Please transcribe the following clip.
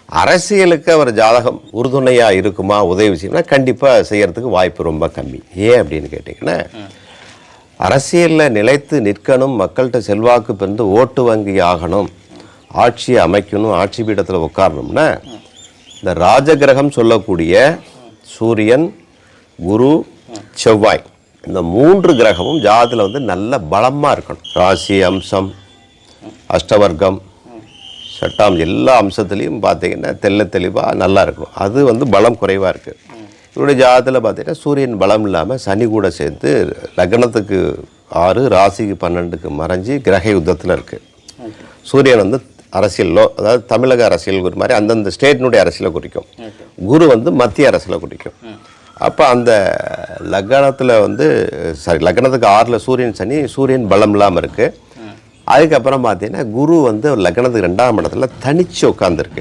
அரசியலுக்கு அவர் ஜாதகம் உறுதுணையாக இருக்குமா, உதவி செய்யணும்னா கண்டிப்பாக செய்கிறதுக்கு வாய்ப்பு ரொம்ப கம்மி. ஏன் அப்படின்னு கேட்டிங்கன்னா, அரசியலில் நிலைத்து நிற்கணும், மக்கள்கிட்ட செல்வாக்கு பெருந்து ஓட்டு வங்கி ஆகணும், ஆட்சியை அமைக்கணும், ஆட்சி பீடத்தில் உட்காரணும்னா இந்த ராஜகிரகம் சொல்லக்கூடிய சூரியன், குரு, செவ்வாய் இந்த 3 கிரகமும் ஜாதத்தில் வந்து நல்ல பலமாக இருக்கணும். ராசி அம்சம், அஷ்டவர்க்கம், சட்டம் எல்லா அம்சத்துலேயும் பார்த்தீங்கன்னா தெளிவாக நல்லா இருக்கணும். அது வந்து பலம் குறைவாக இருக்குது. இவருடைய ஜாதத்தில் பார்த்தீங்கன்னா சூரியன் பலம் இல்லாமல் சனி கூட சேர்த்து லக்னத்துக்கு 6 ராசிக்கு 12க்கு மறைஞ்சி கிரக யுத்தத்தில் இருக்குது. சூரியன் வந்து அரசியலோ, அதாவது தமிழக அரசியல் ஒரு மாதிரி அந்தந்த ஸ்டேட்டினுடைய அரசியலை குறிக்கும். குரு வந்து மத்திய அரசியலை குறிக்கும். அப்போ அந்த லக்னத்தில் வந்து லக்னத்துக்கு 6ல் சூரியன் சனி, சூரியன் பலம் இல்லாமல் இருக்குது. அதுக்கப்புறம் பார்த்தீங்கன்னா குரு வந்து லக்னத்துக்கு 2ஆம் இடத்துல தனிச்சு உட்காந்துருக்கு.